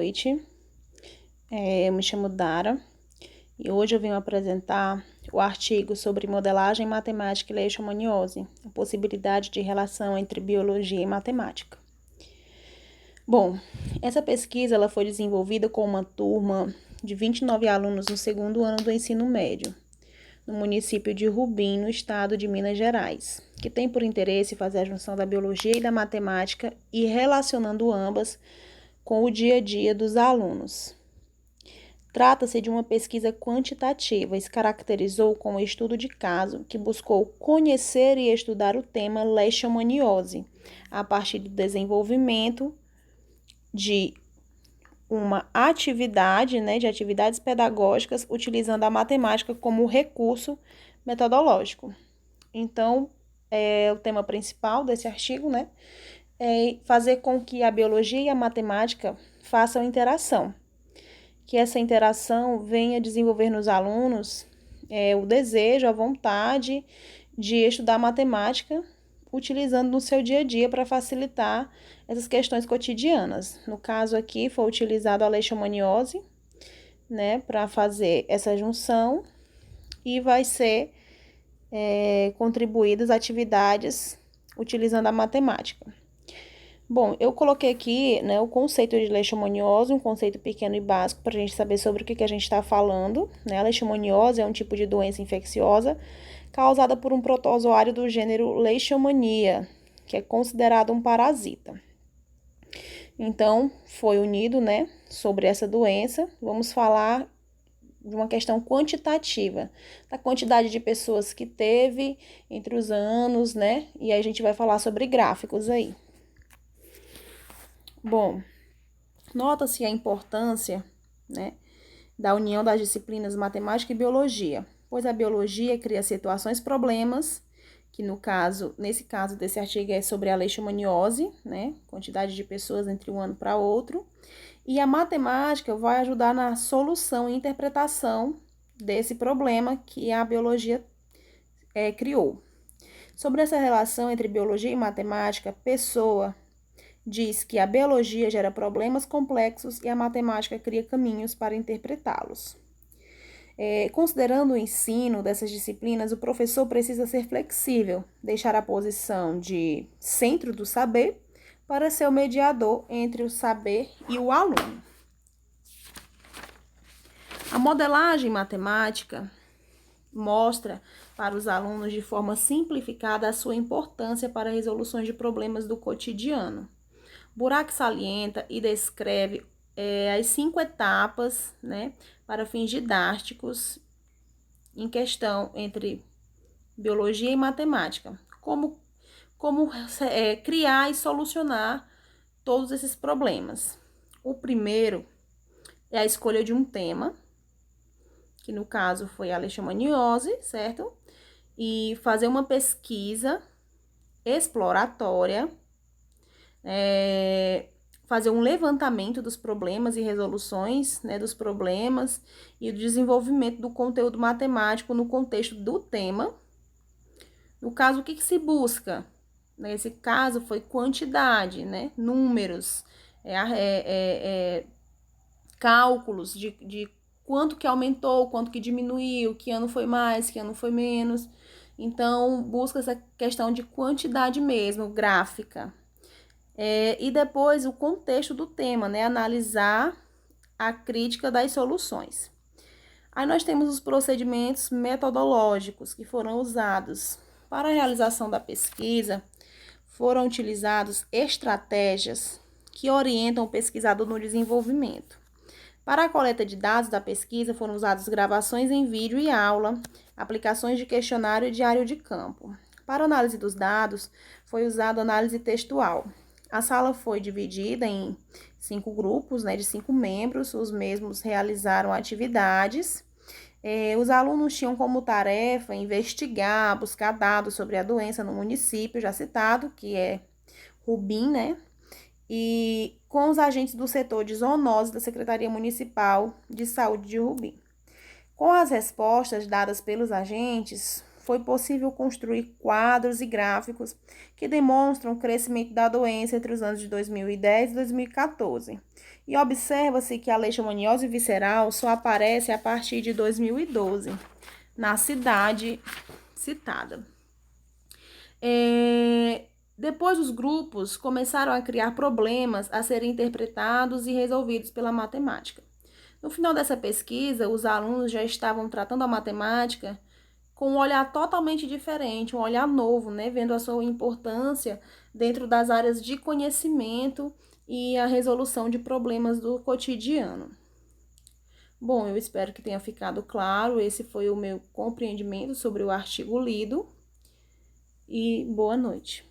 noite. Eu me chamo Dara e hoje eu venho apresentar o artigo sobre modelagem matemática e leishmaniose, a possibilidade de relação entre biologia e matemática. Bom, essa pesquisa ela foi desenvolvida com uma turma de 29 alunos no segundo ano do ensino médio, no município de Rubim, no estado de Minas Gerais, que tem por interesse fazer a junção da biologia e da matemática e relacionando ambas com o dia a dia dos alunos. Trata-se de uma pesquisa quantitativa e se caracterizou como um estudo de caso que buscou conhecer e estudar o tema leishmaniose a partir do desenvolvimento de uma atividade, de atividades pedagógicas, utilizando a matemática como recurso metodológico. Então, o tema principal desse artigo, é fazer com que a biologia e a matemática façam interação. Que essa interação venha desenvolver nos alunos o desejo, a vontade de estudar matemática, utilizando no seu dia a dia para facilitar essas questões cotidianas. No caso aqui, foi utilizado a leishmaniose, para fazer essa junção e vai ser contribuídas atividades utilizando a matemática. Bom, eu coloquei aqui o conceito de leishmaniose, um conceito pequeno e básico para a gente saber sobre o que a gente está falando. A leishmaniose é um tipo de doença infecciosa causada por um protozoário do gênero Leishmania, que é considerado um parasita. Então, foi unido, sobre essa doença. Vamos falar de uma questão quantitativa, da quantidade de pessoas que teve entre os anos, E aí a gente vai falar sobre gráficos aí. Bom, nota-se a importância, da união das disciplinas matemática e biologia, pois a biologia cria situações, problemas, que nesse caso desse artigo é sobre a leishmaniose, quantidade de pessoas entre um ano para outro, e a matemática vai ajudar na solução e interpretação desse problema que a biologia criou. Sobre essa relação entre biologia e matemática, Pessoa diz que a biologia gera problemas complexos e a matemática cria caminhos para interpretá-los. Considerando o ensino dessas disciplinas, o professor precisa ser flexível, deixar a posição de centro do saber para ser o mediador entre o saber e o aluno. A modelagem matemática mostra para os alunos de forma simplificada a sua importância para resoluções de problemas do cotidiano. Burak salienta e descreve as 5 etapas, para fins didáticos em questão entre biologia e matemática. Como criar e solucionar todos esses problemas. O primeiro é a escolha de um tema, que no caso foi a leishmaniose, certo? E fazer uma pesquisa exploratória, fazer um levantamento dos problemas e resoluções, dos problemas e o desenvolvimento do conteúdo matemático no contexto do tema. No caso, o que se busca? Nesse caso, foi quantidade, números, cálculos de quanto que aumentou, quanto que diminuiu, que ano foi mais, que ano foi menos. Então, busca essa questão de quantidade mesmo, gráfica. E depois o contexto do tema, analisar a crítica das soluções. Aí nós temos os procedimentos metodológicos que foram usados. Para a realização da pesquisa, foram utilizadas estratégias que orientam o pesquisador no desenvolvimento. Para a coleta de dados da pesquisa, foram usadas gravações em vídeo e aula, aplicações de questionário e diário de campo. Para a análise dos dados, foi usada análise textual. A sala foi dividida em 5 grupos, de 5 membros, os mesmos realizaram atividades. Os alunos tinham como tarefa investigar, buscar dados sobre a doença no município já citado, que é Rubim, e com os agentes do setor de zoonose da Secretaria Municipal de Saúde de Rubim. Com as respostas dadas pelos agentes, foi possível construir quadros e gráficos que demonstram o crescimento da doença entre os anos de 2010 e 2014 E observa-se que a leishmaniose visceral só aparece a partir de 2012, na cidade citada. Depois os grupos começaram a criar problemas a serem interpretados e resolvidos pela matemática. No final dessa pesquisa, os alunos já estavam tratando a matemática com um olhar totalmente diferente, um olhar novo, né? Vendo a sua importância dentro das áreas de conhecimento e a resolução de problemas do cotidiano. Bom, eu espero que tenha ficado claro. Esse foi o meu compreendimento sobre o artigo lido. E boa noite.